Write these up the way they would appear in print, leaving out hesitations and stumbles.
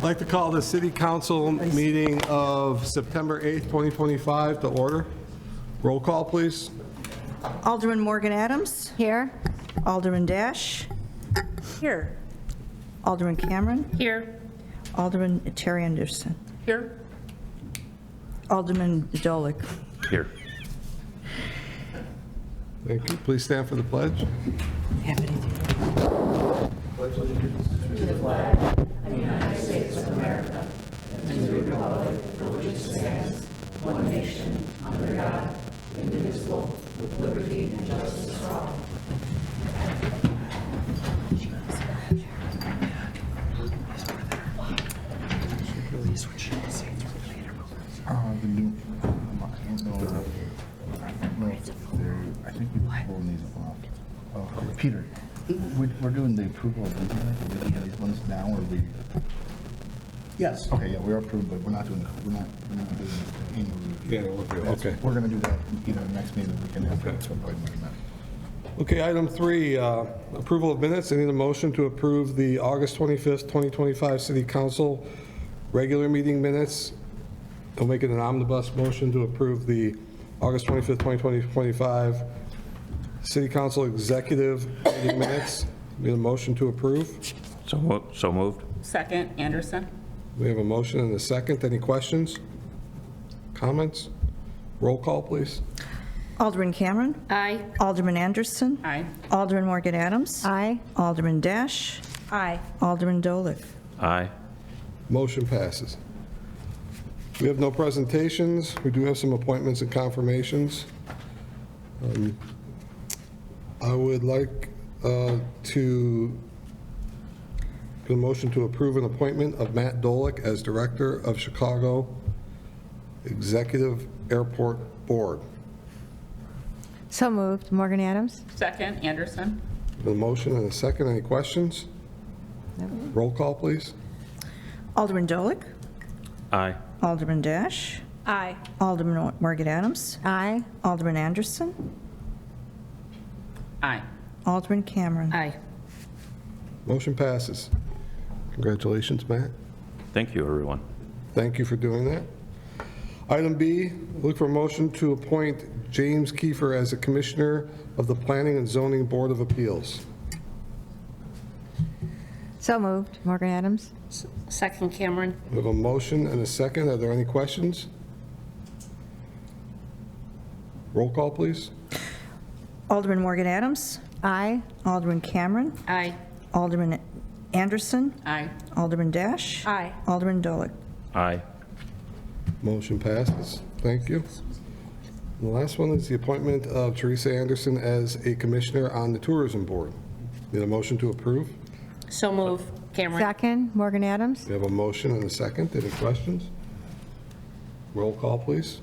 I'd like to call the City Council meeting of September 8th, 2025 to order. Roll call, please. Alderman Morgan Adams. Here. Alderman Dash. Here. Alderman Cameron. Here. Alderman Terry Anderson. Here. Alderman Dolik. Here. Thank you. Please stand for the pledge. The new, I don't know if they're, I think we're pulling these off. Peter, we're doing the approval of these ones now, or we? Yes. Okay, yeah, we're approved, but we're not doing the annual review. Yeah, we'll do it. Okay. We're gonna do that either next meeting, we can have it, so go ahead and recommend. Okay, item 3, approval of minutes. I need a motion to approve the August 25th, 2025 City Council regular meeting minutes. I'll make it an omnibus motion to approve the August 25th, 2025 City Council executive meeting minutes. Need a motion to approve. So moved. Second, Anderson. We have a motion and a second. Any questions? Comments? Roll call, please. Alderman Cameron. Aye. Alderman Anderson. Aye. Alderman Morgan Adams. Aye. Alderman Dash. Aye. Alderman Dolik. Aye. Motion passes. We have no presentations. We do have some appointments and confirmations. I would like to get a motion to approve an appointment of Matt Dolik as Director of Chicago Executive Airport Board. So moved. Morgan Adams? Second, Anderson. A motion and a second. Any questions? Roll call, please. Alderman Dolik. Aye. Alderman Dash. Aye. Alderman Morgan Adams. Aye. Alderman Anderson. Aye. Alderman Cameron. Aye. Motion passes. Congratulations, Matt. Thank you, everyone. Thank you for doing that. Item B, look for a motion to appoint James Kiefer as a Commissioner of the Planning and Zoning Board of Appeals. So moved. Morgan Adams? Second, Cameron. We have a motion and a second. Are there any questions? Roll call, please. Alderman Morgan Adams. Aye. Alderman Cameron. Aye. Alderman Anderson. Aye. Alderman Dash. Aye. Alderman Dolik. Aye. Motion passes. Thank you. The last one is the appointment of Teresa Anderson as a Commissioner on the Tourism Board. Need a motion to approve? So move, Cameron. Second. Morgan Adams? We have a motion and a second. Any questions? Roll call, please.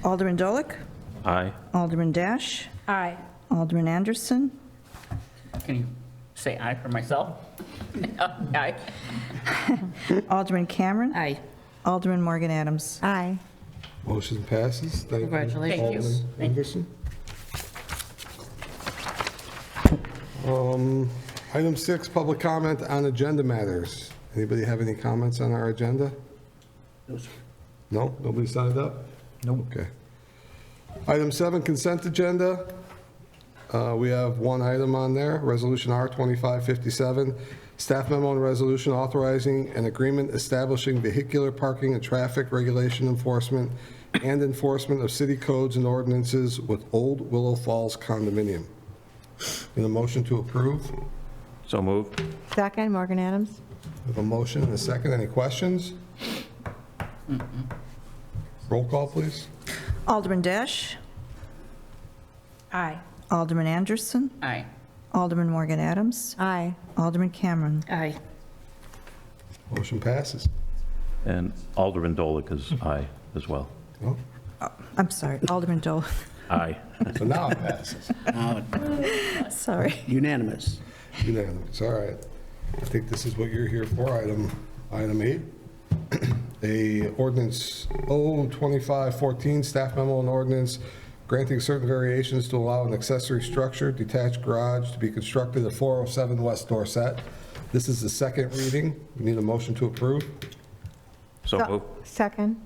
Alderman Dolik. Aye. Alderman Dash. Aye. Alderman Anderson. Can you say aye for myself? Aye. Alderman Cameron. Aye. Alderman Morgan Adams. Aye. Motion passes. Thank you. Congratulations. Thank you. Alderman Anderson. Item 6, public comment on agenda matters. Anybody have any comments on our agenda? No, sir. No? Nobody signed up? No. Okay. Item 7, consent agenda. We have one item on there, Resolution R2557, staff memo and resolution authorizing an agreement establishing vehicular parking and traffic regulation enforcement and enforcement of city codes and ordinances with Old Willow Falls condominium. In a motion to approve? So moved. Second. Morgan Adams? We have a motion and a second. Any questions? Roll call, please. Alderman Dash. Aye. Alderman Anderson. Aye. Alderman Morgan Adams. Aye. Alderman Cameron. Aye. Motion passes. And Alderman Dolik is aye as well. Oh, I'm sorry, Alderman Dolik. Aye. so now it passes. Now, Sorry. unanimous. Unanimous, all right. I think this is what you're here for, item 8. A ordinance 02514, staff memo and ordinance granting certain variations to allow an accessory structure, detached garage, to be constructed at 407 West Dorset This is the second reading. We need a motion to approve. So moved. Second.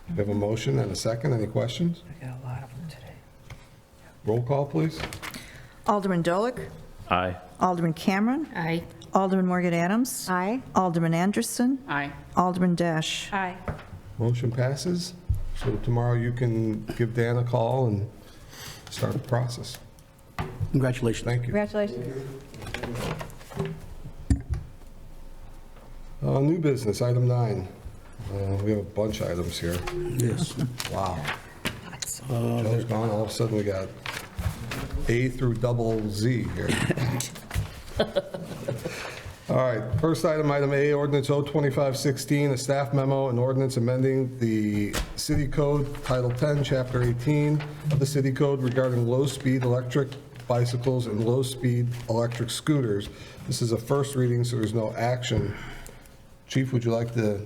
We have a motion and a second. Any questions? I got a lot of them today. Roll call, please. Alderman Dolick, Aye. Alderman Cameron, Aye. Alderman Morgan Adams, Aye. Alderman Anderson, Aye. Alderman Dash. Aye. Motion passes. So tomorrow you can give Dan a call and start the process. Congratulations. Thank you. Congratulations. New business, item 9. We have a bunch of items here. Yes. Wow. Joe's gone, all of a sudden we got A through double Z here. All right, first item, item A, ordinance 02516, a staff memo, an ordinance amending the city code, Title 10, Chapter 18 of the city code regarding low-speed electric bicycles and low-speed electric scooters. This is a first reading, so there's no action. Chief, would you like to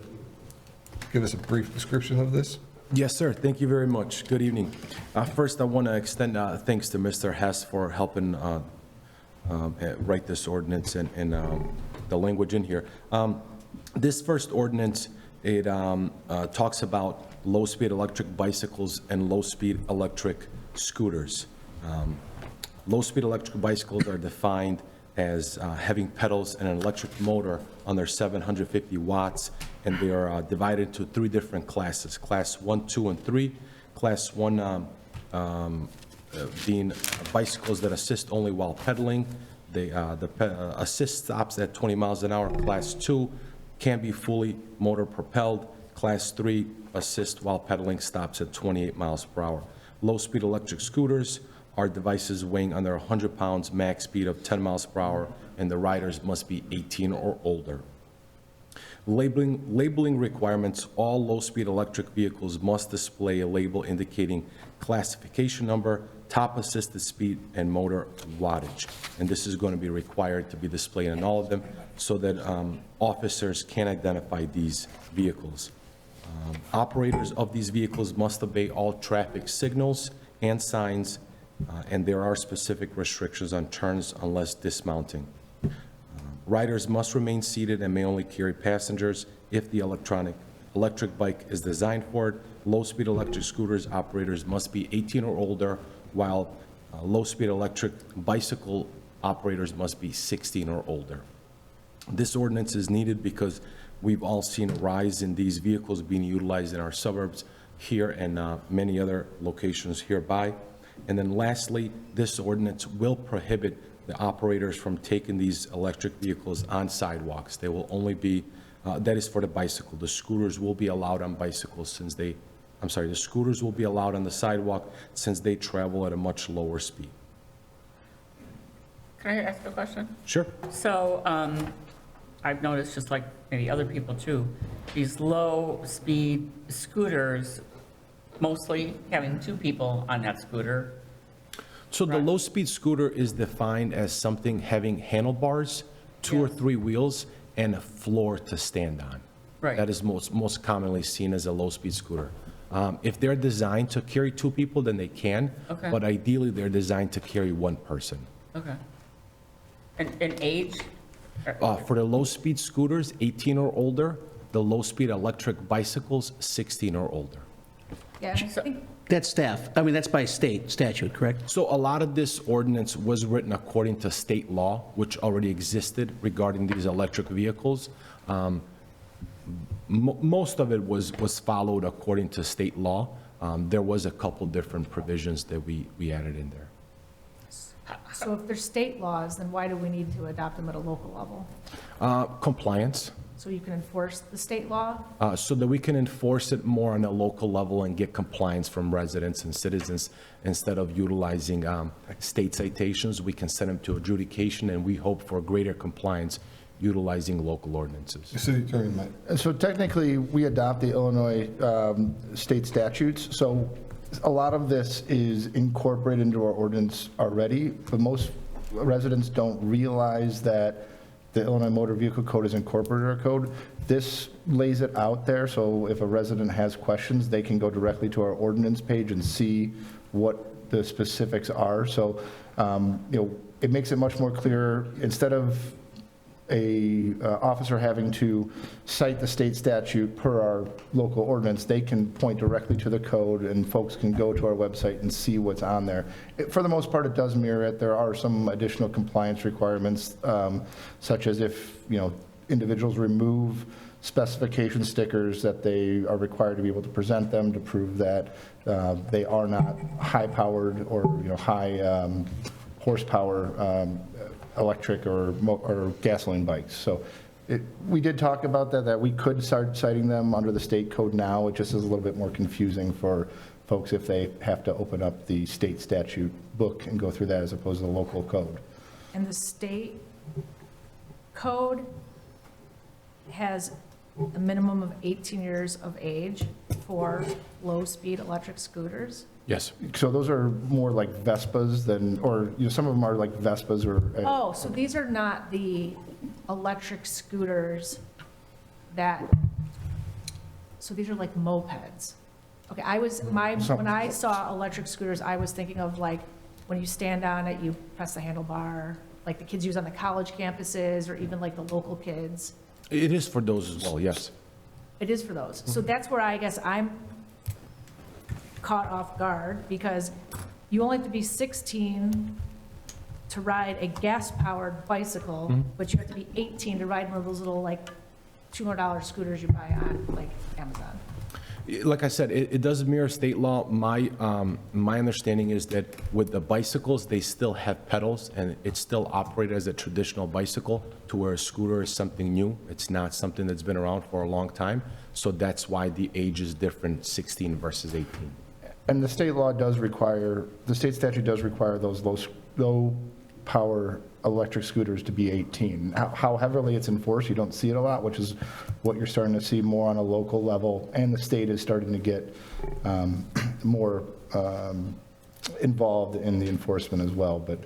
give us a brief description of this? Yes, sir. Thank you very much. Good evening. First, I want to extend thanks to Mr. Hess for helping write this ordinance and the language in here. This first ordinance, it talks about low-speed electric bicycles and low-speed electric scooters. Low-speed electric bicycles are defined as having pedals and an electric motor under 750 watts, and they are divided into 3 different classes, Class 1, 2, and 3. Class 1 being bicycles that assist only while pedaling. The assist stops at 20 miles an hour. Class 2 can be fully motor propelled. Class 3 assist while pedaling stops at 28 miles per hour. Low-speed electric scooters are devices weighing under 100 pounds, max speed of 10 miles per hour, and the riders must be 18 or older. Labeling requirements: all low-speed electric vehicles must display a label indicating classification number, top assisted speed, and motor wattage. And this is going to be required to be displayed on all of them so that officers can identify these vehicles. Operators of these vehicles must obey all traffic signals and signs, and there are specific restrictions on turns unless dismounting. Riders must remain seated and may only carry passengers if the electric bike is designed for it. Low-speed electric scooters operators must be 18 or older, while low-speed electric bicycle operators must be 16 or older. This ordinance is needed because we've all seen a rise in these vehicles being utilized in our suburbs here and many other locations hereby. And then lastly, this ordinance will prohibit the operators from taking these electric vehicles on sidewalks. They will only be, that is for the bicycle. The scooters will be allowed on bicycles since the scooters will be allowed on the sidewalk since they travel at a much lower speed. Can I ask a question? Sure. So I've noticed, just like maybe other people too, these low-speed scooters, mostly having 2 people on that scooter. So the Right. low-speed scooter is defined as something having handlebars, 2 or 3 wheels, and a floor to stand on. Right. That is most commonly seen as a low-speed scooter. If they're designed to carry 2 people, then they can. Okay. But ideally, they're designed to carry 1 person. Okay. And age? For the low-speed scooters, 18 or older. The low-speed electric bicycles, 16 or older. Yeah, I think That's staff. I mean, that's by state statute, correct? So a lot of this ordinance was written according to state law, which already existed regarding these electric vehicles. Most of it was followed according to state law. There was a couple different provisions that we added in there. So if there's state laws, then why do we need to adopt them at a local level? Compliance, So you can enforce the state law? so that we can enforce it more on a local level and get compliance from residents and citizens. Instead of utilizing state citations, we can send them to adjudication, and we hope for greater compliance utilizing local ordinances. City Attorney, Mike. And so technically, we adopt the Illinois state statutes, so a lot of this is incorporated into our ordinance already, but most residents don't realize that the Illinois Motor Vehicle Code is incorporated in our code. This lays it out there, so if a resident has questions, they can go directly to our ordinance page and see what the specifics are. So, it makes it much more clear. Instead of a officer having to cite the state statute per our local ordinance, they can point directly to the code, and folks can go to our website and see what's on there. For the most part, it does mirror it. There are some additional compliance requirements, such as if, individuals remove specification stickers, that they are required to be able to present them to prove that they are not high-powered or, high horsepower electric or gasoline bikes. So we did talk about that we could start citing them under the state code now. It just is a little bit more confusing for folks if they have to open up the state statute book and go through that as opposed to the local code. And the state code has a minimum of 18 years of age for low-speed electric scooters. Yes. So those are more like Vespas than, or, some of them are like Vespas or. Oh, so these are not the electric scooters so these are like mopeds. Okay, when I saw electric scooters, I was thinking of like, when you stand on it, you press the handlebar, like the kids use on the college campuses, or even like the local kids. It is for those as well, yes. It is for those. So that's where I guess I'm caught off guard, because you only have to be 16 to ride a gas-powered bicycle, but you have to be 18 to ride one of those little like $200 scooters you buy on like Amazon. Like I said, it does mirror state law. My understanding is that with the bicycles, they still have pedals, and it's still operated as a traditional bicycle, to where a scooter is something new. It's not something that's been around for a long time. So that's why the age is different, 16 versus 18. And the state law does require, the state statute does require those low-power electric scooters to be 18. How heavily it's enforced, you don't see it a lot, which is what you're starting to see more on a local level, and the state is starting to get more involved in the enforcement as well. But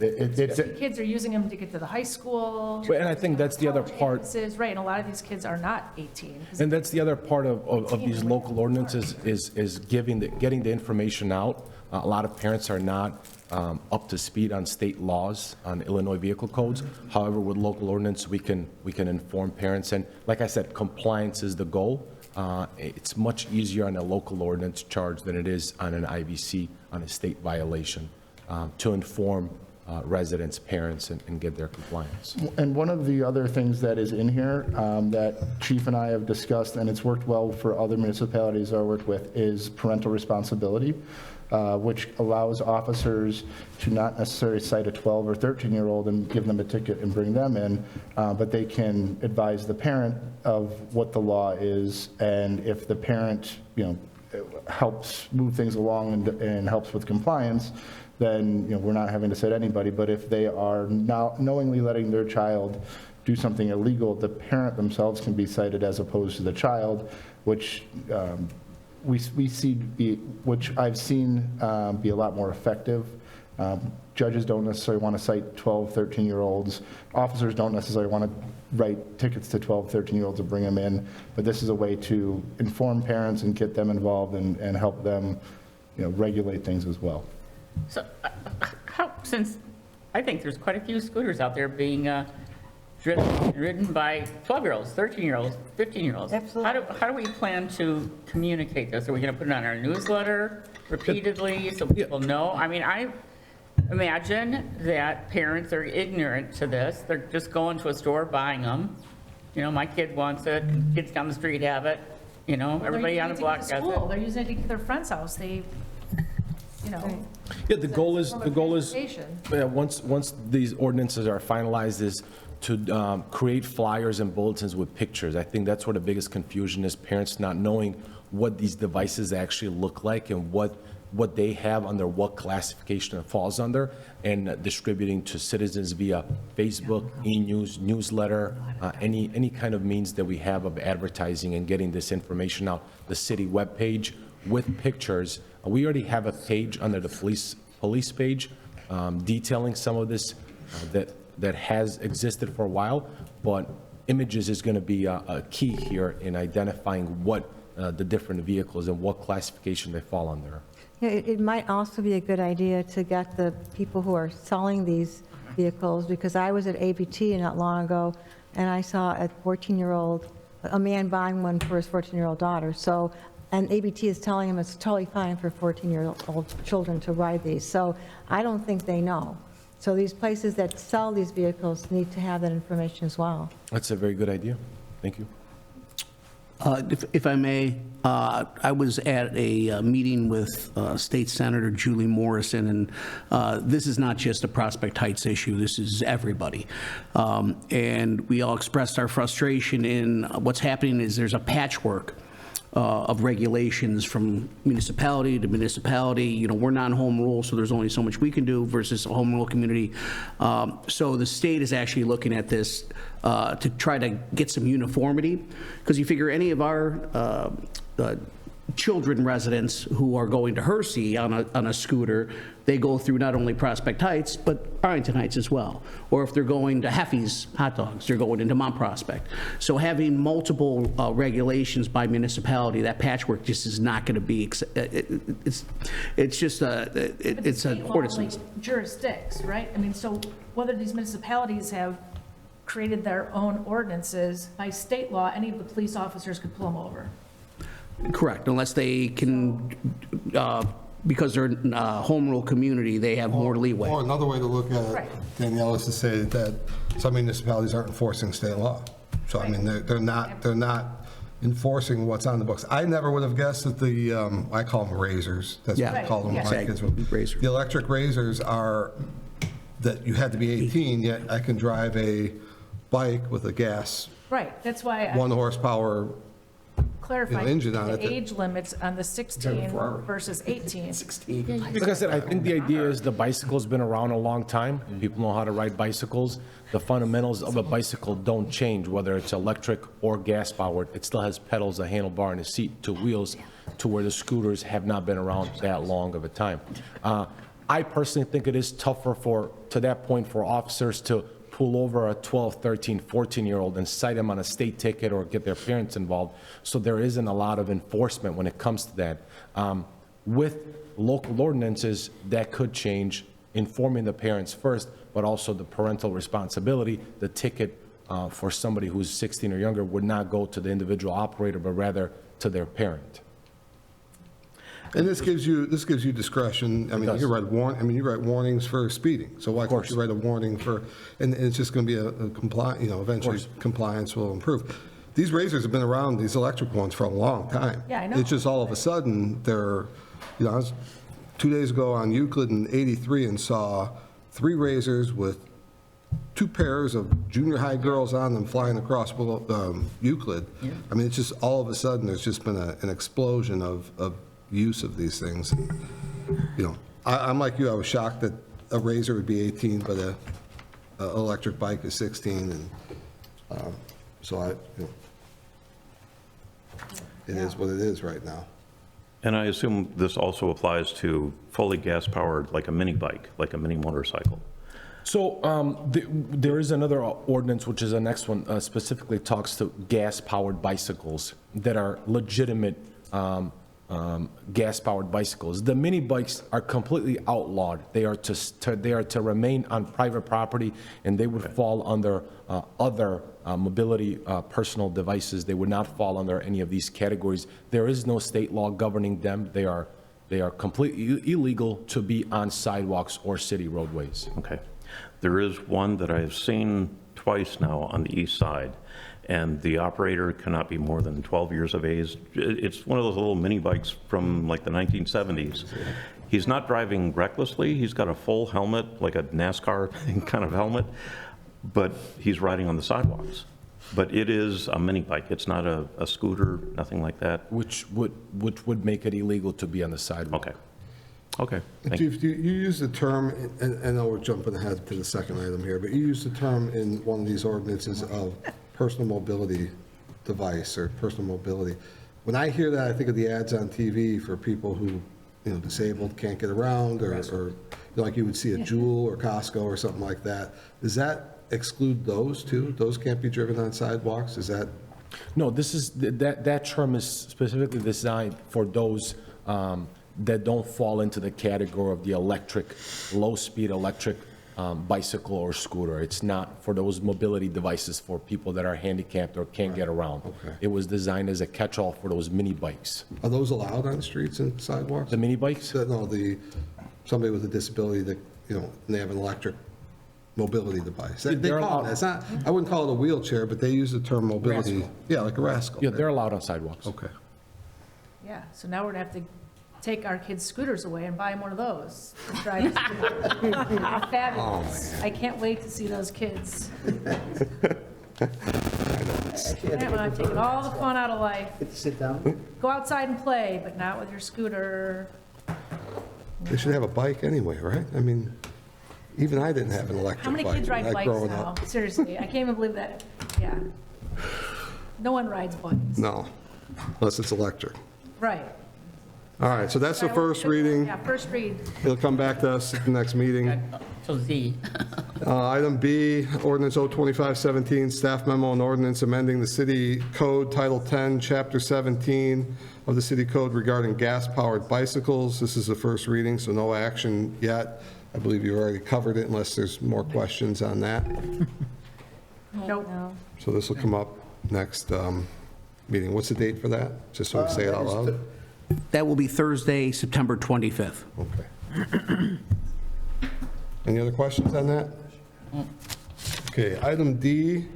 Kids are using them to get to the high school. And I think that's the other part. Right, and a lot of these kids are not 18. And that's the other part of these local ordinances is getting the information out. A lot of parents are not up to speed on state laws, on Illinois vehicle codes. However, with local ordinance, we can inform parents. And like I said, compliance is the goal. It's much easier on a local ordinance charge than it is on an IVC, on a state violation, to inform residents, parents, and get their compliance. And one of the other things that is in here that Chief and I have discussed, and it's worked well for other municipalities I work with, is parental responsibility, which allows officers to not necessarily cite a 12 or 13-year-old and give them a ticket and bring them in, but they can advise the parent of what the law is, and if the parent, helps move things along and helps with compliance, then, we're not having to cite anybody. But if they are now knowingly letting their child do something illegal, the parent themselves can be cited as opposed to the child, which we see which I've seen be a lot more effective. Judges don't necessarily want to cite 12, 13-year-olds. Officers don't necessarily want to write tickets to 12, 13-year-olds to bring them in. But this is a way to inform parents and get them involved and help them, regulate things as well. So, since I think there's quite a few scooters out there being ridden by 12-year-olds, 13-year-olds, 15-year-olds. Absolutely. How do we plan to communicate this? Are we going to put it on our newsletter repeatedly so people know? I mean, I imagine that parents are ignorant to this. They're just going to a store, buying them. My kid wants it, kids down the street have it, everybody on the block has it. They're using it to get to their friend's house. Yeah, the goal is once these ordinances are finalized is to create flyers and bulletins with pictures. I think that's where the biggest confusion is, parents not knowing what these devices actually look like and what they have under what classification it falls under, and distributing to citizens via Facebook, e-news, newsletter, any kind of means that we have of advertising and getting this information out. The city webpage with pictures. We already have a page under the police page detailing some of this that has existed for a while, but images is going to be a key here in identifying what the different vehicles and what classification they fall under. Yeah, it might also be a good idea to get the people who are selling these vehicles, because I was at ABT not long ago, and I saw a 14-year-old, a man buying one for his 14-year-old daughter. So, and ABT is telling him it's totally fine for 14-year-old children to ride these. So I don't think they know. So these places that sell these vehicles need to have that information as well. That's a very good idea. Thank you. If I may, I was at a meeting with State Senator Julie Morrison, and this is not just a Prospect Heights issue, this is everybody. And we all expressed our frustration in what's happening is there's a patchwork of regulations from municipality to municipality. You know, we're non-home rule, so there's only so much we can do versus a home rule community. So the state is actually looking at this to try to get some uniformity, because you figure any of our children residents who are going to Hersey on a scooter, they go through not only Prospect Heights, but Arlington Heights as well. Or if they're going to Heffy's Hot Dogs, they're going into Mount Prospect. So having multiple regulations by municipality, that patchwork just is not going to be, it's just it's an ordinance. Jurisdicts, right? I mean, so whether these municipalities have created their own ordinances, by state law, any of the police officers could pull them over. Correct, unless they can, because they're a home rule community, they have more leeway. Or another way to look at it, Right. Danielle, is to say that some municipalities aren't enforcing state law. So, I mean, they're not enforcing what's on the books. I never would have guessed that the, I call them razors, that's what I Yeah. call them. Right, when my yeah. kids were- Razor. The electric razors are, that you had to be 18, yet I can drive a bike with a gas, Right, that's why I 1 horsepower. clarified engine on it the that- age limits on the 16 versus 18. Like I said, I think the idea is the bicycle's been around a long time. People know how to ride bicycles. The fundamentals of a bicycle don't change, whether it's electric or gas-powered. It still has pedals, a handlebar, and a seat, 2 wheels, to where the scooters have not been around that long of a time. I personally think it is tougher to that point, for officers to pull over a 12, 13, 14-year-old and cite them on a state ticket or get their parents involved. So there isn't a lot of enforcement when it comes to that. With local ordinances, that could change, informing the parents first, but also the parental responsibility. The ticket for somebody who's 16 or younger would not go to the individual operator, but rather to their parent. And this gives you discretion. I mean, you write warnings for speeding. So why can't you write a warning for, and it's just going to be a compliant, eventually compliance will improve. These razors have been around, these electric ones, for a long time. Yeah, I know. It's just all of a sudden, I was 2 days ago on Euclid and 83 and saw 3 razors with 2 pairs of junior high girls on them flying across Euclid. Yeah. I mean, it's just all of a sudden, there's just been an explosion of use of these things. I'm like you, I was shocked that a razor would be 18, but a electric bike is 16, and so it is what it is right now. And I assume this also applies to fully gas-powered, like a mini bike, like a mini motorcycle. So there is another ordinance, which is the next one, specifically talks to gas-powered bicycles that are legitimate gas-powered bicycles. The mini bikes are completely outlawed. They are to remain on private property, and they would fall under other mobility personal devices. They would not fall under any of these categories. There is no state law governing them. They are completely illegal to be on sidewalks or city roadways. Okay. There is one that I've seen twice now on the east side, and the operator cannot be more than 12 years of age. It's one of those little mini bikes from like the 1970s. He's not driving recklessly. He's got a full helmet, like a NASCAR kind of helmet, but he's riding on the sidewalks. But it is a mini bike. It's not a scooter, nothing like that. Which would make it illegal to be on the sidewalk. Okay, thank you. Chief, you use the term, and I know we're jumping ahead to the second item here, but you use the term in one of these ordinances of personal mobility device or personal mobility. When I hear that, I think of the ads on TV for people who, disabled, can't get around, or like you would see at Jewel or Costco or something like that. Does that exclude those too? Those can't be driven on sidewalks? Is that? No, that term is specifically designed for those that don't fall into the category of the low-speed electric bicycle or scooter. It's not for those mobility devices for people that are handicapped or can't get around. Okay. It was designed as a catch-all for those mini bikes. Are those allowed on streets and sidewalks? The mini bikes? No, somebody with a disability that, they have an electric mobility device. They They're call it, allowed. it's not, I wouldn't call it a wheelchair, but they use the term mobility. Rascal. Yeah, like a rascal. Yeah, they're allowed on sidewalks. Okay. Yeah, so now we're gonna have to take our kids' scooters away and buy them one of those. to try to- Fabulous. I can't wait to see those kids. I'm taking all the fun out of life. Sit down. Go outside and play, but not with your scooter. They should have a bike anyway, right? I mean, even I didn't have an electric How bike. many kids ride when I bikes growing now? up. Seriously, I can't even believe that. Yeah. No one rides bikes. No, unless it's electric. Right. All right, so that's the first reading. Yeah, first read. It'll come back to us at the next meeting. So Z. Item B, ordinance 02517, staff memo and ordinance amending the city code, Title 10, Chapter 17 of the city code regarding gas-powered bicycles. This is the first reading, so no action yet. I believe you already covered it unless there's more questions on that. Nope. So this will come up next meeting. What's the date for that? Just so we say it out loud. That will be Thursday, September 25th. Okay. Any other questions on that? Okay, item D,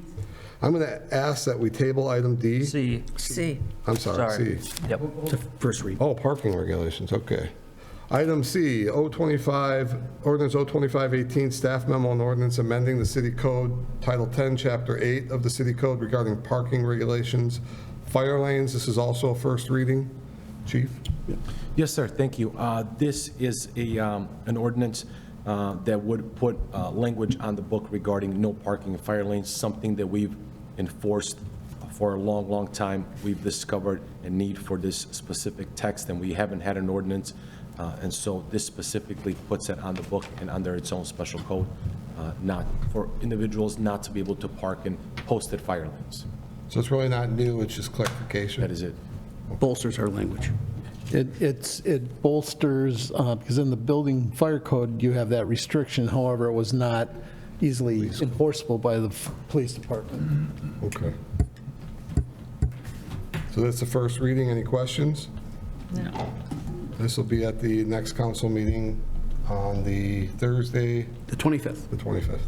I'm going to ask that we table item D. C. C. I'm sorry, C. Yep. First read. Oh, parking regulations, okay. Item C, 025, ordinance 02518, staff memo and ordinance amending the city code, Title 10, Chapter 8 of the city code regarding parking regulations. Fire lanes, this is also a first reading. Chief? Yes, sir, thank you. This is an ordinance that would put language on the book regarding no parking in fire lanes, something that we've enforced for a long, long time. We've discovered a need for this specific text, and we haven't had an ordinance. And so this specifically puts it on the book and under its own special code, not for individuals not to be able to park in posted fire lanes. So it's really not new, it's just clarification? That is it. Bolsters our language. It bolsters, because in the building fire code, you have that restriction. However, it was not easily enforceable by the police department. Okay. So that's the first reading. Any questions? No. This will be at the next council meeting on the Thursday, The 25th. the 25th.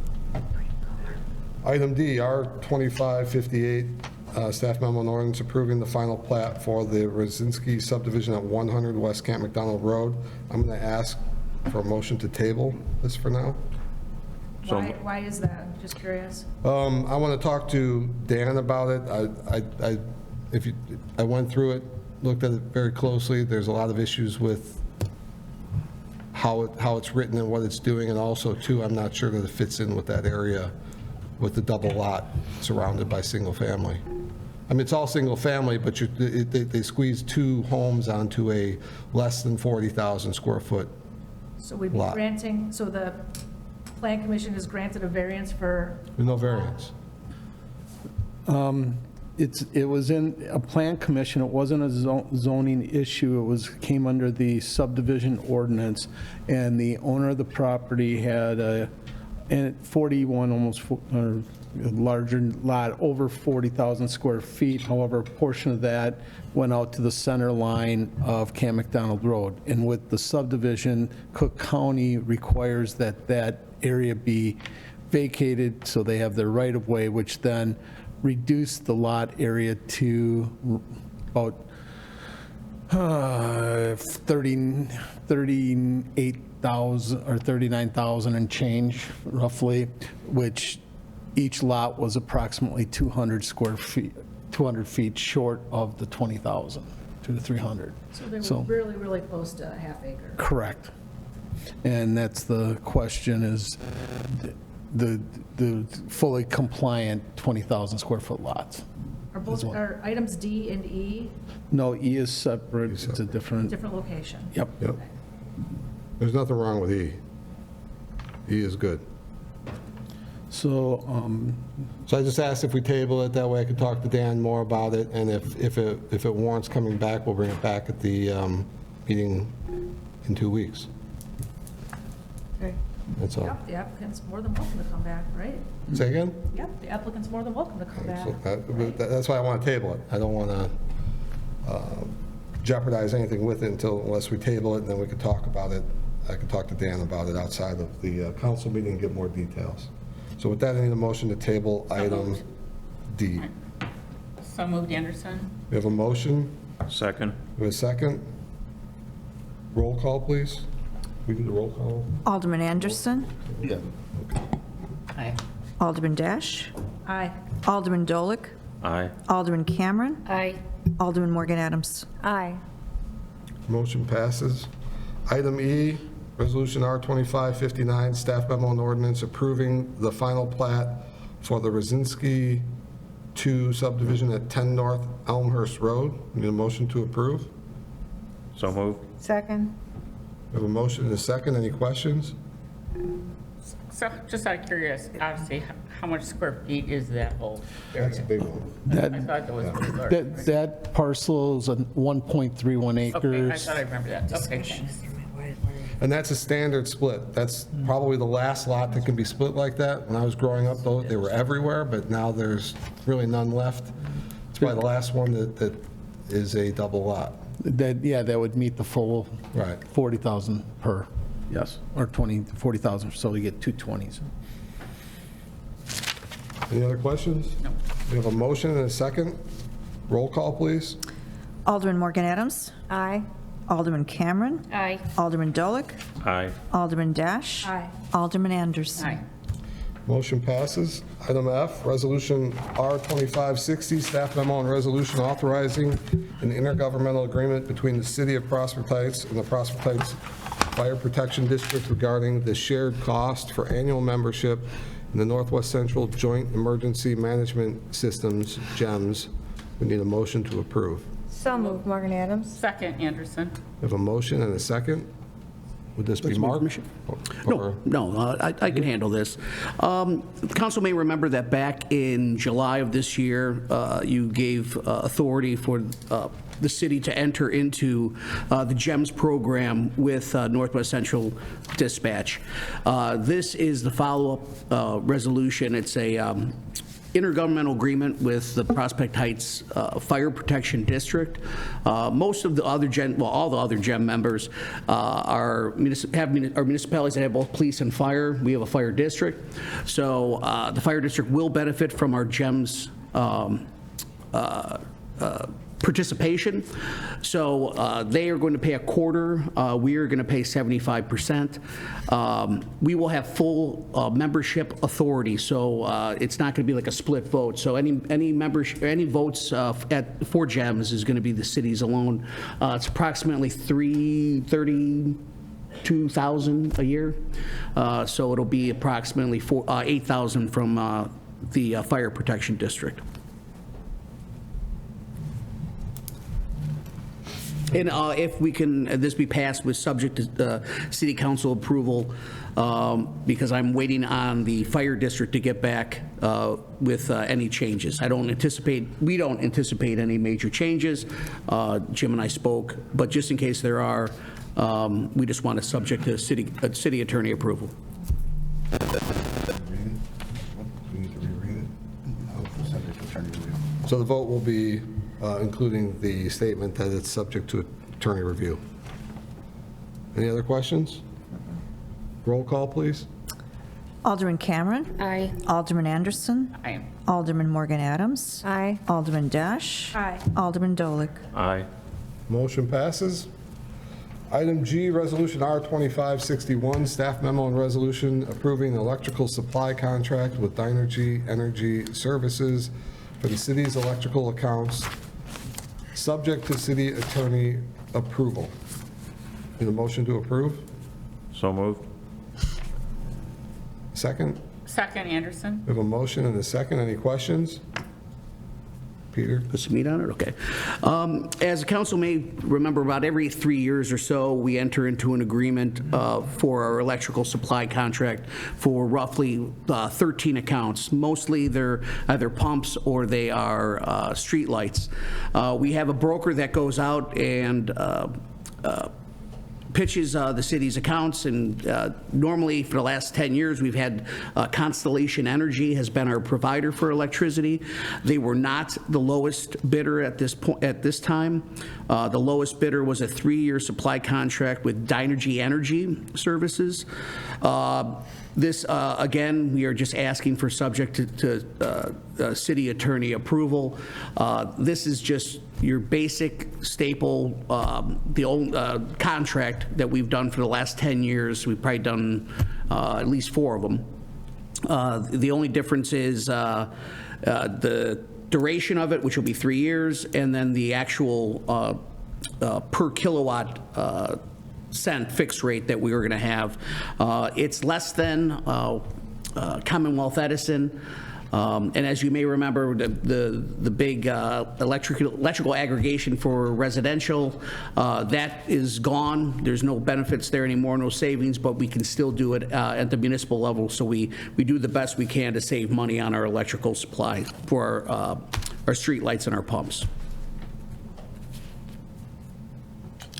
Item D, R 2558, staff memo and ordinance approving the final plat for the Rosinski subdivision at 100 West Camp McDonald Road. I'm going to ask for a motion to table this for now. Why is that? I'm just curious. I want to talk to Dan about it. I went through it, looked at it very closely. There's a lot of issues with how it's written and what it's doing, and also, too, I'm not sure that it fits in with that area with the double lot surrounded by single family. I mean, it's all single family, but they squeeze two homes onto a less than 40,000 square foot. So we'd be Lot. granting, so the plan commission has granted a variance for, There's no variance. It was in a plan commission, it wasn't a zoning issue, came under the subdivision ordinance, and the owner of the property had a 41, almost, or a larger lot, over 40,000 square feet. However, a portion of that went out to the center line of Camp McDonald Road. And with the subdivision, Cook County requires that that area be vacated, so they have their right-of-way, which then reduced the lot area to about 38,000 or 39,000 and change, roughly, which each lot was approximately 200 feet short of the 20,000 to the 300. so they were really, really close to a half acre. Correct. And that's the question, is the fully compliant 20,000 square foot lots. Are both, are items D and E No, E is separate, it's a different, different location? yep. Yep. There's nothing wrong with E. E is good. So, So I just asked if we table it, that way I could talk to Dan more about it, and if it warrants coming back, we'll bring it back at the meeting in 2 weeks. Okay. That's all. Yep, the applicant's more than welcome to come back, right? Say again? Yep, the applicant's more than welcome to come back. So that's why I want to table it. I don't want to jeopardize anything with it unless we table it, and then we can talk about it. I can talk to Dan about it outside of the council meeting and get more details. So with that, I need a motion to table item D. So moved, Anderson? We have a motion. Second? We have a second. Roll call, please. We do the roll call? Alderman Anderson. Yeah. Aye. Alderman Dash. Aye. Alderman Dolick. Aye. Alderman Cameron. Aye. Alderman Morgan Adams. Aye. Motion passes. Item E, Resolution R2559, staff memo and ordinance approving the final plat for the Rosinski 2 subdivision at 10 North Elmhurst Road. Need a motion to approve? So moved? Second. We have a motion and a second. Any questions? So just out of curiosity, how much square feet is that whole area? That's a big one. I thought that was pretty large. That parcel is a 1.31 acres. Okay, I thought I remembered that. Okay, thanks. And that's a standard split. That's probably the last lot that can be split like that. When I was growing up, though, they were everywhere, but now there's really none left. It's probably the last one that is a double lot. That would meet the full Right. 40,000 per, yes, or 40,000, so you get two 20s. Any other questions? No. We have a motion and a second. Roll call, please. Alderman Morgan Adams. Aye. Alderman Cameron. Aye. Alderman Dolick. Aye. Alderman Dash. Aye. Alderman Anderson. Aye. Motion passes. Item F, Resolution R2560, staff memo and resolution authorizing an intergovernmental agreement between the City of Prospect Heights and the Prospect Heights Fire Protection District regarding the shared cost for annual membership in the Northwest Central Joint Emergency Management Systems, GEMS. We need a motion to approve. So moved, Morgan Adams. Second, Anderson? We have a motion and a second. Would this be Mark? Or- No, I can handle this. Council may remember that back in July of this year, you gave authority for the city to enter into the GEMS program with Northwest Central Dispatch. This is the follow-up resolution. It's a intergovernmental agreement with the Prospect Heights Fire Protection District. Most of the other all the other GEM members are municipalities that have both police and fire. We have a fire district. So the fire district will benefit from our GEMS participation. So they are going to pay a quarter. We are going to pay 75%. We will have full membership authority, so it's not going to be like a split vote. So any votes for GEMS is going to be the city's alone. It's approximately $32,000 a year. So it'll be approximately $8,000 from the fire protection district. And if we can, this be passed with subject to city council approval, because I'm waiting on the fire district to get back with any changes. We don't anticipate any major changes. Jim and I spoke, but just in case there are, we just want to subject to city attorney approval. We need to reread it. So the vote will be including the statement that it's subject to attorney review. Any other questions? Roll call, please. Alderman Cameron. Aye. Alderman Anderson. Aye. Alderman Morgan Adams. Aye. Alderman Dash. Aye. Alderman Dolick. Aye. Motion passes. Item G, Resolution R2561, staff memo and resolution approving electrical supply contract with Dynergy Energy Services for the city's electrical accounts, subject to city attorney approval. Need a motion to approve? So moved? Second, Anderson? We have a motion and a second. Any questions? Peter? Put some meat on it? Okay. As the council may remember, about every 3 years or so, we enter into an agreement for our electrical supply contract for roughly 13 accounts. Mostly they're either pumps or they are streetlights. We have a broker that goes out and pitches the city's accounts, and normally for the last 10 years, we've had Constellation Energy has been our provider for electricity. They were not the lowest bidder at this point, at this time. The lowest bidder was a 3-year supply contract with Dynergy Energy Services. This, again, we are just asking for subject to city attorney approval. This is just your basic staple, the old contract that we've done for the last 10 years. We've probably done at least 4 of them. The only difference is the duration of it, which will be 3 years, and then the actual per kilowatt cent fixed rate that we were going to have. It's less than Commonwealth Edison. And as you may remember, the big electrical aggregation for residential, that is gone. There's no benefits there anymore, no savings, but we can still do it at the municipal level. So we do the best we can to save money on our electrical supply for our street lights and our pumps.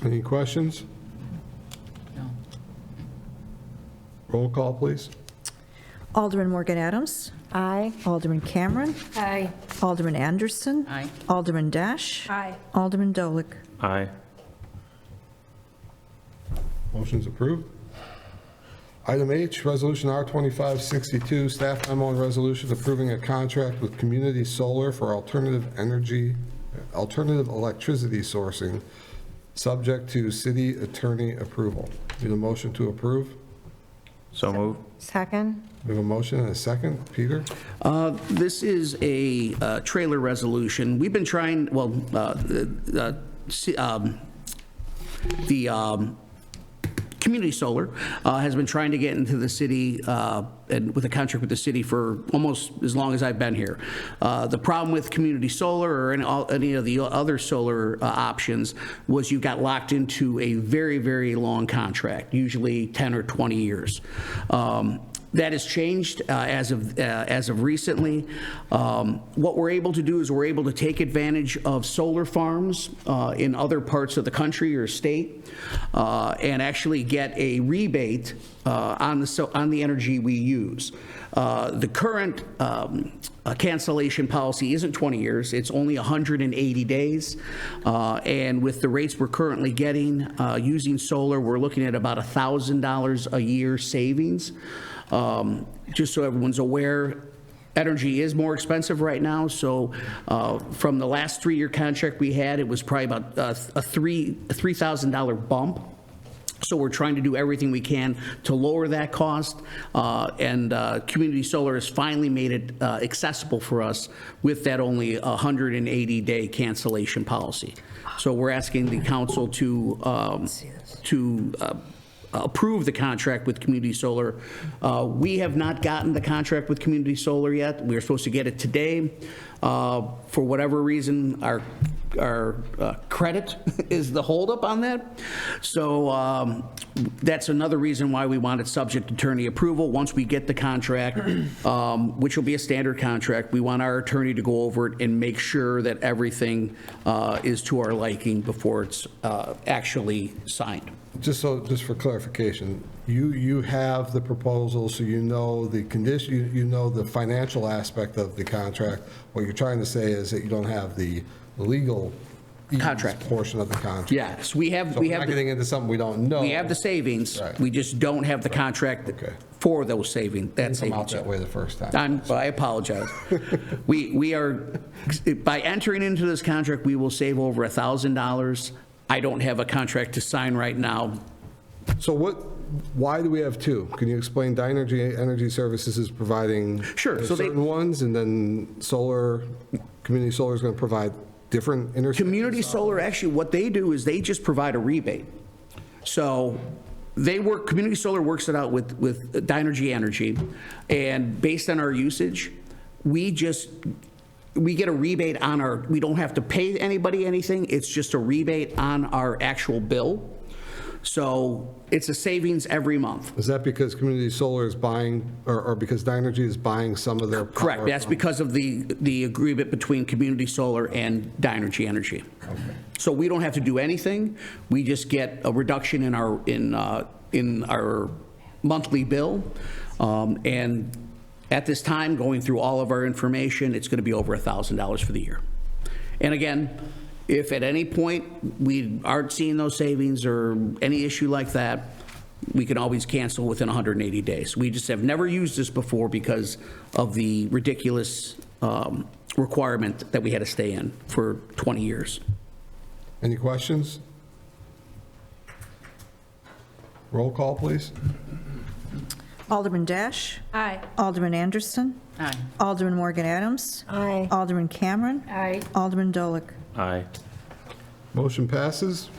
Any questions? No. Roll call, please. Alderman Morgan Adams. Aye. Alderman Cameron. Aye. Alderman Anderson. Aye. Alderman Dash. Aye. Alderman Dolick. Aye. Motion's approved. Item H, Resolution R2562, staff memo and resolution approving a contract with Community Solar for alternative electricity sourcing, subject to city attorney approval. Need a motion to approve? So moved. Second? We have a motion and a second. Peter? This is a trailer resolution. We've been trying, well, the Community Solar has been trying to get into the city and with a contract with the city for almost as long as I've been here. The problem with Community Solar or any of the other solar options was you got locked into a very, very long contract, usually 10 or 20 years. That has changed as of recently. What we're able to do is we're able to take advantage of solar farms in other parts of the country or state and actually get a rebate on the energy we use. The current cancellation policy isn't 20 years, it's only 180 days. And with the rates we're currently getting using solar, we're looking at about $1,000 a year savings. Just so everyone's aware, energy is more expensive right now, so from the last 3-year contract we had, it was probably about a $3,000 bump. So we're trying to do everything we can to lower that cost, and Community Solar has finally made it accessible for us with that only 180-day cancellation policy. So we're asking the council to approve the contract with Community Solar. We have not gotten the contract with Community Solar yet. We were supposed to get it today. For whatever reason, our credit is the holdup on that. So that's another reason why we wanted subject attorney approval. Once we get the contract, which will be a standard contract, we want our attorney to go over it and make sure that everything is to our liking before it's actually signed. Just for clarification, you have the proposal, so you know the condition, you know the financial aspect of the contract. What you're trying to say is that you don't have the legal Contract portion of the contract. Yes, we have. So we're not getting into something we don't know. We have the savings. Right. We just don't have the contract for those savings. That's Didn't come out that way the first time. I apologize. We are, by entering into this contract, we will save over $1,000. I don't have a contract to sign right now. So why do we have two? Can you explain? Dynergy Energy Services is providing certain ones, and then Community Solar is going to provide different interconnections? Community Solar, actually, what they do is they just provide a rebate. So Community Solar works it out with Dynergy Energy, and based on our usage, we get a rebate on we don't have to pay anybody anything, it's just a rebate on our actual bill. So it's a savings every month. Is that because Community Solar is buying, or because Dynegy is buying some of their power? Correct, that's from- because of the agreement between Community Solar and Dynegy Energy. So we don't have to do anything, we just get a reduction in our monthly bill, and at this time, going through all of our information, it's going to be over $1,000 for the year. And again, if at any point we aren't seeing those savings or any issue like that, we can always cancel within 180 days. We just have never used this before because of the ridiculous requirement that we had to stay in for 20 years. Any questions? Roll call, please. Alderman Dash. Aye. Alderman Anderson. Aye. Alderman Morgan Adams. Aye. Alderman Cameron. Aye. Alderman Dolick. Aye. Motion passes.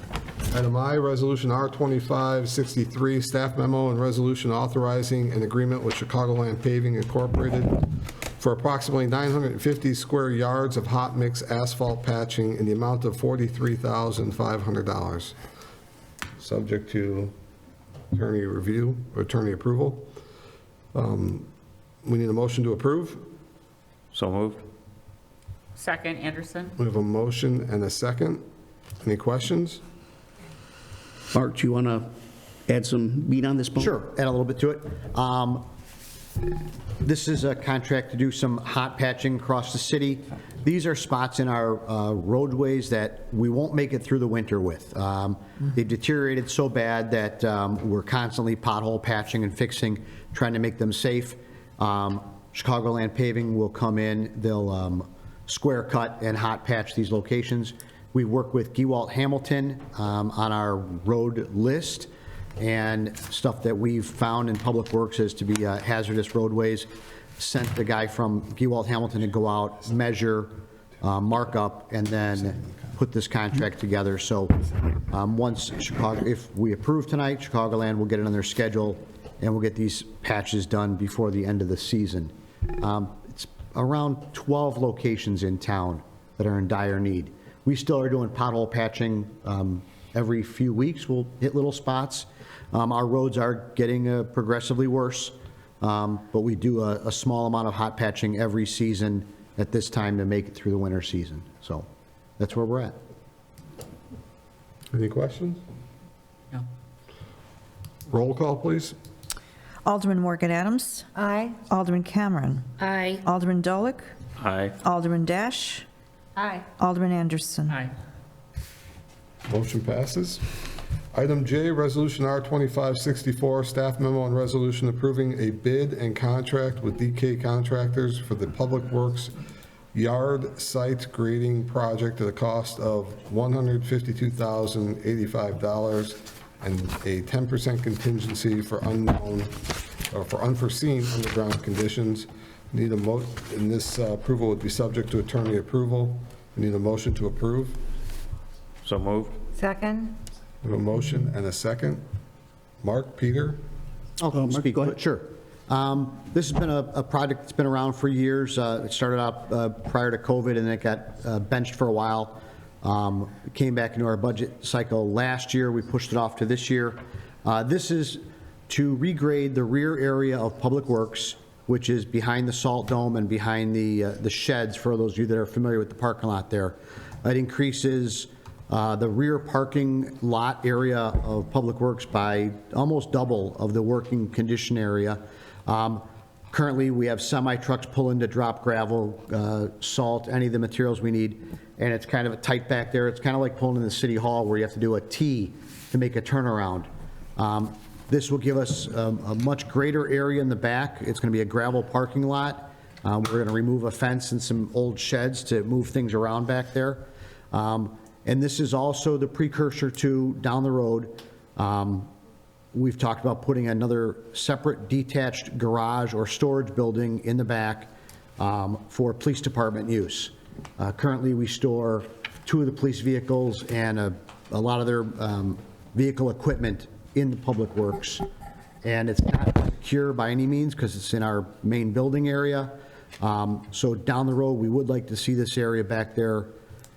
Item I, Resolution R2563, staff memo and resolution authorizing an agreement with Chicagoland Paving Incorporated for approximately 950 square yards of hot mix asphalt patching in the amount of $43,500. Subject to attorney review, or attorney approval. We need a motion to approve. So moved. Second, Anderson? We have a motion and a second. Any questions? Mark, do you want to add some meat on this bone? Sure, add a little bit to it. This is a contract to do some hot patching across the city. These are spots in our roadways that we won't make it through the winter with. They've deteriorated so bad that we're constantly pothole patching and fixing, trying to make them safe. Chicagoland Paving will come in, they'll square cut and hot patch these locations. We work with Gewalt Hamilton on our road list and stuff that we've found in Public Works as to be hazardous roadways. Sent the guy from Gewalt Hamilton to go out, measure, mark up, and then put this contract together. So once Chicago, if we approve tonight, Chicagoland will get it on their schedule, and we'll get these patches done before the end of the season. It's around 12 locations in town that are in dire need. We still are doing pothole patching every few weeks. We'll hit little spots. Our roads are getting progressively worse, but we do a small amount of hot patching every season at this time to make it through the winter season. So that's where we're at. Any questions? No. Roll call, please. Alderman Morgan Adams. Aye. Alderman Cameron. Aye. Alderman Dolick. Aye. Alderman Dash. Aye. Alderman Anderson. Aye. Motion passes. Item J, Resolution R2564, staff memo and resolution approving a bid and contract with DK Contractors for the Public Works Yard Site Grading Project at a cost of $152,085 and a 10% contingency for unknown, or for unforeseen underground conditions. Need a and this approval would be subject to attorney approval. We need a motion to approve. So moved. Second? We have a motion and a second. Mark, Peter? I'll speak. go ahead. Sure. This has been a project that's been around for years. It started out prior to COVID, and then it got benched for a while. It came back into our budget cycle last year. We pushed it off to this year. This is to regrade the rear area of Public Works, which is behind the Salt Dome and behind the sheds, for those of you that are familiar with the parking lot there. It increases the rear parking lot area of Public Works by almost double of the working condition area. Currently, we have semi-trucks pull in to drop gravel, salt, any of the materials we need, and it's kind of a tight back there. It's kind of like pulling in the City Hall where you have to do a T to make a turnaround. This will give us a much greater area in the back. It's going to be a gravel parking lot. We're going to remove a fence and some old sheds to move things around back there. And this is also the precursor to, down the road, we've talked about putting another separate detached garage or storage building in the back for police department use. Currently, we store 2 of the police vehicles and a lot of their vehicle equipment in the Public Works. And it's not secure by any means because it's in our main building area. So down the road, we would like to see this area back there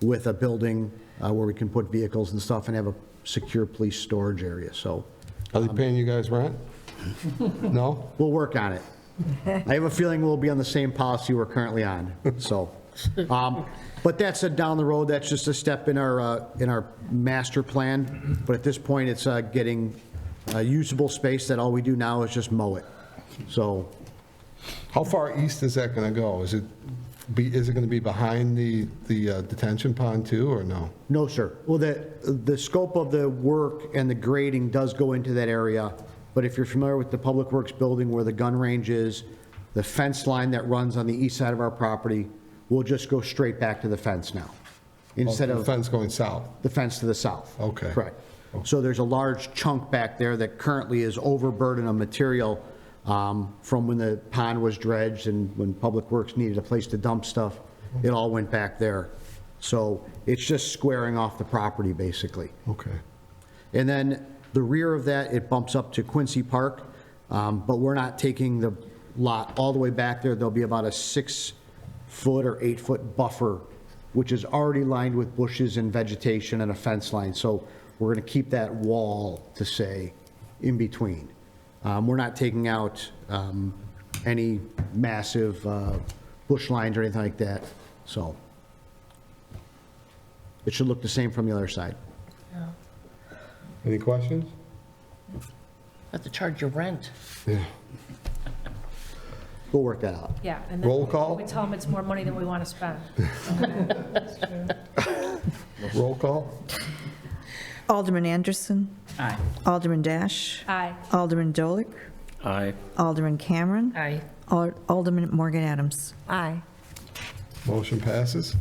with a building where we can put vehicles and stuff and have a secure police storage area, so Are they paying you guys rent? No? we'll work on it. I have a feeling we'll be on the same policy we're currently on, so. But that's down the road, that's just a step in our master plan, but at this point, it's getting usable space that all we do now is just mow it, so. How far east is that going to go? Is it going to be behind the detention pond too, or no? No, sir. Well, the scope of the work and the grading does go into that area, but if you're familiar with the Public Works building where the gun range is, the fence line that runs on the east side of our property will just go straight back to the fence now, instead The of fence going south? the fence to the south. Okay. Correct. So there's a large chunk back there that currently is overburden of material from when the pond was dredged and when Public Works needed a place to dump stuff. It all went back there. So it's just squaring off the property, basically. Okay. And then the rear of that, it bumps up to Quincy Park, but we're not taking the lot all the way back there. There'll be about a 6-foot or 8-foot buffer, which is already lined with bushes and vegetation and a fence line. So we're going to keep that wall, to say, in between. We're not taking out any massive bush lines or anything like that, so it should look the same from the other side. Any questions? Have to charge your rent. Yeah. We'll work that out. Yeah. And then Roll call? we tell them it's more money than we want to spend. Roll call? Alderman Anderson. Aye. Alderman Dash. Aye. Alderman Dolick. Aye. Alderman Cameron. Aye. Alderman Morgan Adams. Aye. Motion passes.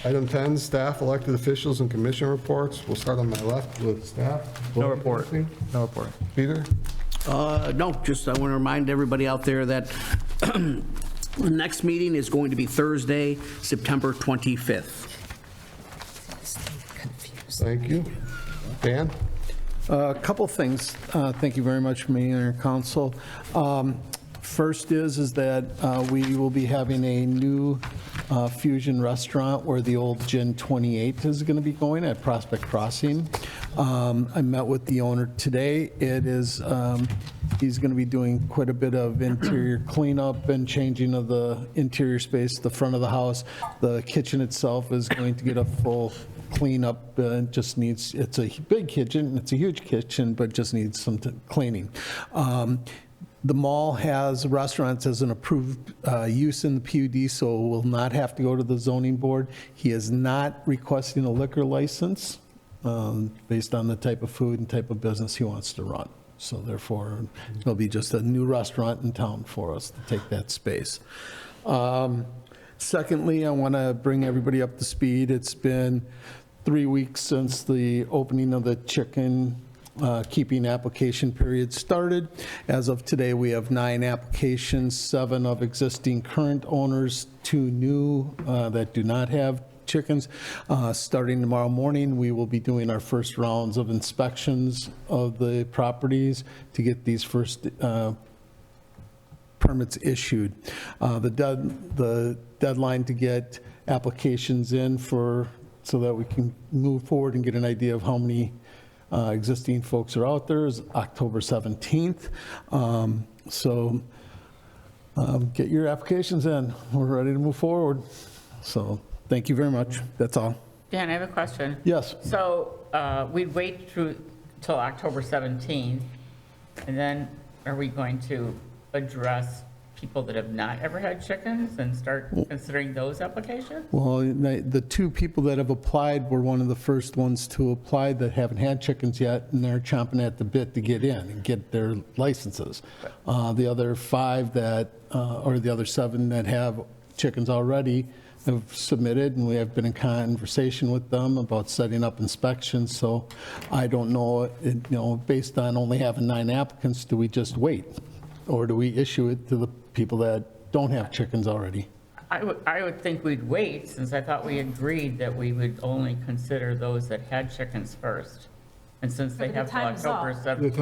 Item 10, staff, elected officials, and commission reports. We'll start on my left with staff. No report. No report. Peter? No, just I want to remind everybody out there that the next meeting is going to be Thursday, September 25th. Thank you. Dan? A couple things. Thank you very much, Mayor and Council. First is that we will be having a new fusion restaurant where the old Gin 28 is going to be going at Prospect Crossing. I met with the owner today. He's going to be doing quite a bit of interior cleanup and changing of the interior space, the front of the house. The kitchen itself is going to get a full cleanup. It's a big kitchen, it's a huge kitchen, but just needs some cleaning. The mall has restaurants as an approved use in the PUD, so will not have to go to the zoning board. He is not requesting a liquor license based on the type of food and type of business he wants to run. So therefore, it'll be just a new restaurant in town for us to take that space. Secondly, I want to bring everybody up to speed. It's been 3 weeks since the opening of the chicken keeping application period started. As of today, we have 9 applications, 7 of existing current owners, 2 new that do not have chickens. Starting tomorrow morning, we will be doing our first rounds of inspections of the properties to get these first permits issued. The deadline to get applications in so that we can move forward and get an idea of how many existing folks are out there is October 17th. So get your applications in. We're ready to move forward. So thank you very much. That's all. Dan, I have a question. Yes. So we'd wait till October 17th, and then are we going to address people that have not ever had chickens and start considering those applications? Well, the 2 people that have applied were one of the first ones to apply that haven't had chickens yet, and they're chomping at the bit to get in and get their licenses. The other 5 or the other 7 that have chickens already have submitted, and we have been in conversation with them about setting up inspections. So I don't know, based on only having 9 applicants, do we just wait? Or do we issue it to the people that don't have chickens already? I would think we'd wait, since I thought we agreed that we would only consider those that had chickens first. And since they But the have till time is October up. 17th.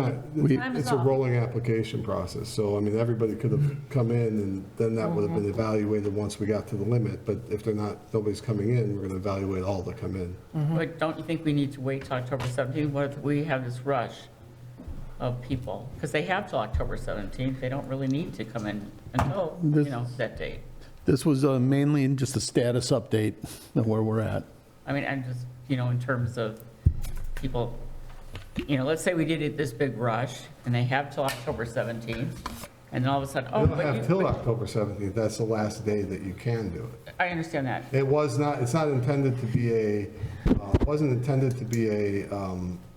Time is It's a up. rolling application process, so, I mean, everybody could have come in, and then that would have been evaluated once we got to the limit, but if they're not, nobody's coming in, we're gonna evaluate all that come in. But don't you think we need to wait till October 17th? What if we have this rush of people? Because they have till October 17th, they don't really need to come in until, that date. This was mainly just a status update of where we're at. I mean, I'm just, in terms of people, let's say we did it this big rush, and they have till October 17th, and then all of a sudden, You oh, don't but have till October 17th, that's the last day that you can do it. I understand that. It's not intended to be wasn't intended to be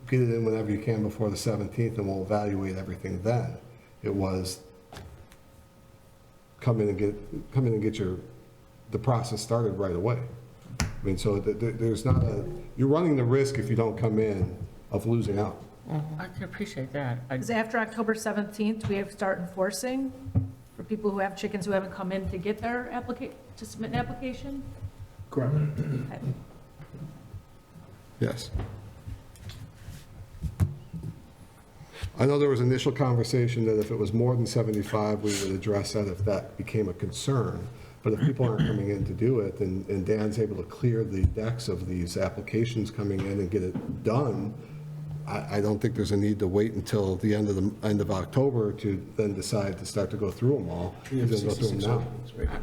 get it in whenever you can before the 17th, and we'll evaluate everything then. It was come in and get the process started right away. I mean, so there's not you're running the risk if you don't come in of losing out. I can appreciate that. Because after October 17th, we have to start enforcing for people who have chickens who haven't come in to get their to submit an application? Correct. Okay. Yes. I know there was initial conversation that if it was more than 75, we would address that if that became a concern. But if people aren't coming in to do it, and Dan's able to clear the decks of these applications coming in and get it done, I don't think there's a need to wait until the end of October to then decide to start to go through them all. You can go through them now.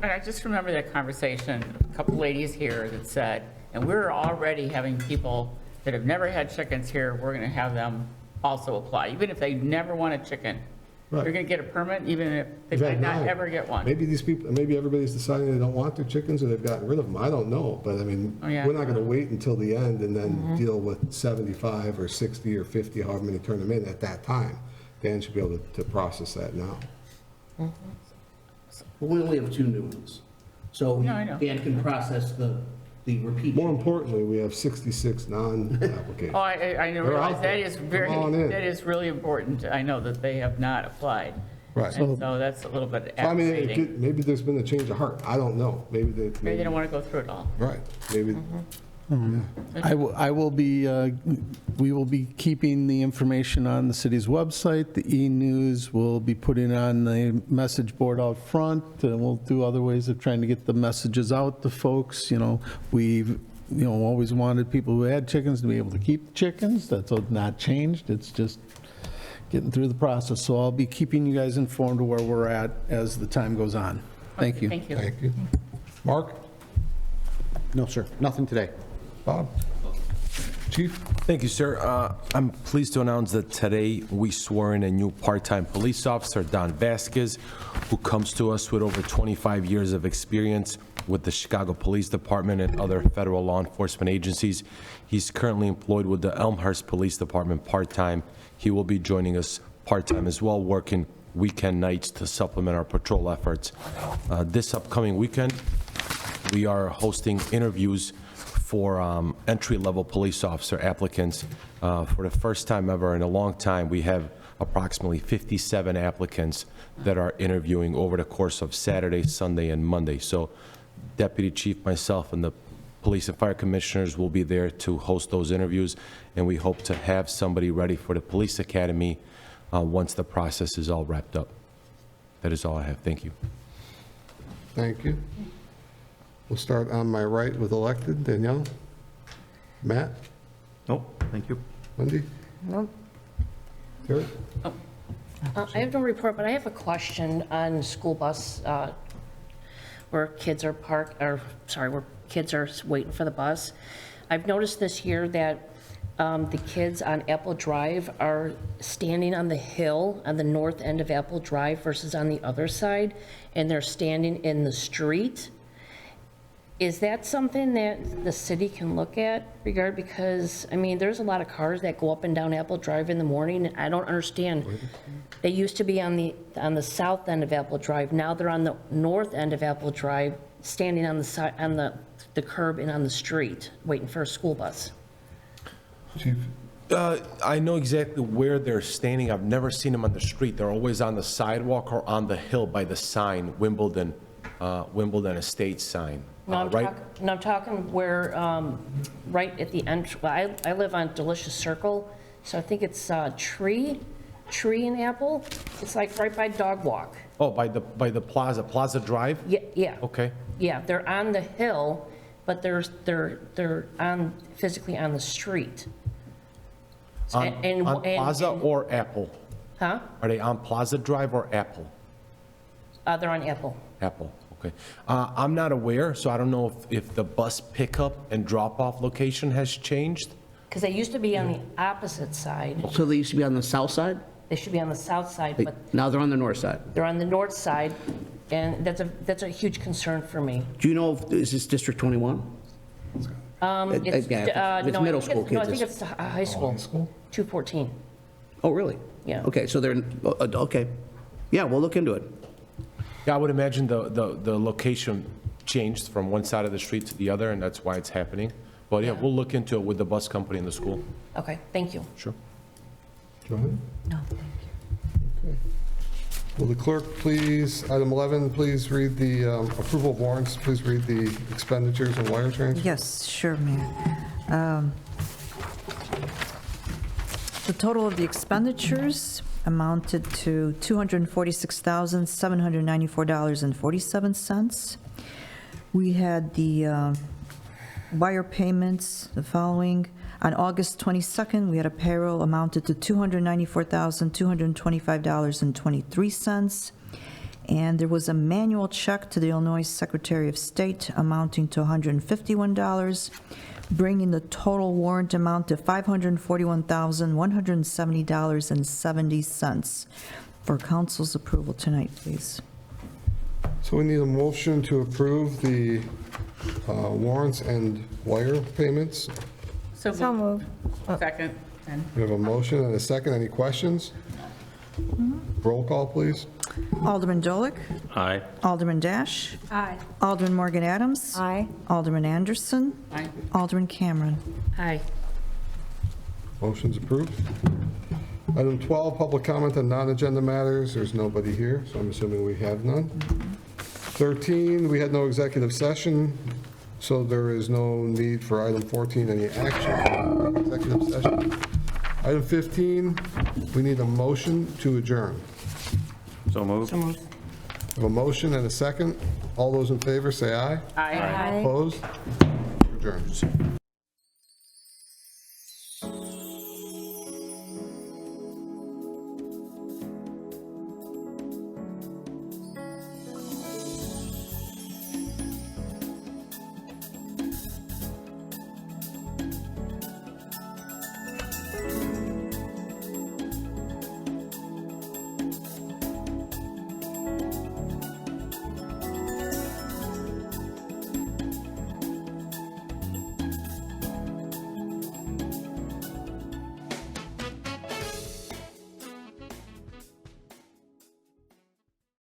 And I just remember that conversation, a couple ladies here that said, and we're already having people that have never had chickens here, we're going to have them also apply, even if they never want a chicken. Right. They're going to get a permit, even if they We've might had not 9. ever get one. Maybe everybody's deciding they don't want their chickens or they've gotten rid of them. I don't know. But I mean, Oh, yeah. we're not going to wait until the end and then deal with 75 or 60 or 50, however many turn them in at that time. Dan should be able to process that now. We only have 2 new ones. So No, I know. Dan can process the repeat. More importantly, we have 66 non-applications. Oh, I They're realize out that there. is Come on in. that is really important. I know that they have not applied. Right. And so that's a little bit So, I mean, aggravating. maybe there's been a change of heart. I don't know. Maybe Maybe they don't want to go through it all. Right. Maybe. I will be, we will be keeping the information on the city's website. The e-news will be putting on the message board out front, and we'll do other ways of trying to get the messages out to folks. We've, always wanted people who had chickens to be able to keep chickens. That's not changed. It's just getting through the process. So I'll be keeping you guys informed of where we're at as the time goes on. Thank you. Thank you. Thank you. Mark? No, sir, nothing today. Bob? Chief? Thank you, sir. I'm pleased to announce that today we swore in a new part-time police officer, Don Vasquez, who comes to us with over 25 years of experience with the Chicago Police Department and other federal law enforcement agencies. He's currently employed with the Elmhurst Police Department part-time. He will be joining us part-time as well, working weekend nights to supplement our patrol efforts. This upcoming weekend, we are hosting interviews for entry-level police officer applicants. For the first time ever in a long time, we have approximately 57 applicants that are interviewing over the course of Saturday, Sunday, and Monday. So Deputy Chief, myself, and the police and fire commissioners will be there to host those interviews, and we hope to have somebody ready for the police academy once the process is all wrapped up. That is all I have. Thank you. Thank you. We'll start on my right with elected. Danielle? Matt? Nope, thank you. Wendy? Nope. Terry? I have no report, but I have a question on school bus, where kids are where kids are waiting for the bus. I've noticed this year that the kids on Apple Drive are standing on the hill on the north end of Apple Drive versus on the other side, and they're standing in the street. Is that something that the city can look at because, I mean, there's a lot of cars that go up and down Apple Drive in the morning, and I don't understand. They used to be on the south end of Apple Drive. Now they're on the north end of Apple Drive, standing on the side, on the curb and on the street, waiting for a school bus. Chief? I know exactly where they're standing. I've never seen them on the street. They're always on the sidewalk or on the hill by the sign, Wimbledon Estates sign. No, Right? I'm talking where, right at the end, I live on Delicious Circle, So I think it's Tree and Apple. It's like right by Dog Walk. Oh, by the Plaza Drive? Yeah, yeah. Okay. Yeah, they're on the hill, but they're physically on the street. On And- Plaza or Apple? Huh? Are they on Plaza Drive or Apple? They're on Apple. Apple, okay. I'm not aware, so I don't know if the bus pickup and drop-off location has changed. Because they used to be on the opposite side. So they used to be on the south side? They should be on the south side, but Now they're on the north side. they're on the north side, and that's a huge concern for me. Do you know, is this District 21? It's yeah, it's no, middle I think school it's- no, I kids. think it's high school. 214. Oh, really? Yeah. Okay, so they're, okay. Yeah, we'll look into it. Yeah, I would imagine the location changed from one side of the street to the other, and that's why it's happening. But yeah, we'll look into it with the bus company and the school. Okay, thank you. Sure. Go ahead. No, thank you. Will the clerk please, item 11, please read the approval of warrants, please read the expenditures and wire transfers? Yes, sure, Mayor. The total of the expenditures amounted to $246,794.47. We had the wire payments, the following. On August 22nd, we had a payroll amounted to $294,225.23. And there was a manual check to the Illinois Secretary of State amounting to $151, bringing the total warrant amount to $541,170.70. For council's approval tonight, please. So we need a motion to approve the warrants and wire payments. So So moved. Second. And We have a motion and a second. Any questions? Roll call, please. Alderman Dolick. Aye. Alderman Dash. Aye. Alderman Morgan Adams. Aye. Alderman Anderson. Aye. Alderman Cameron. Aye. Motion's approved. Item 12, public comment on non-agenda matters. There's nobody here, so I'm assuming we have none. 13, we had no executive session, so there is no need for item 14, any action on executive session. Item 15, we need a motion to adjourn. So moved. We have a motion and a second. All those in favor, say aye. Aye. Opposed? Adjourned.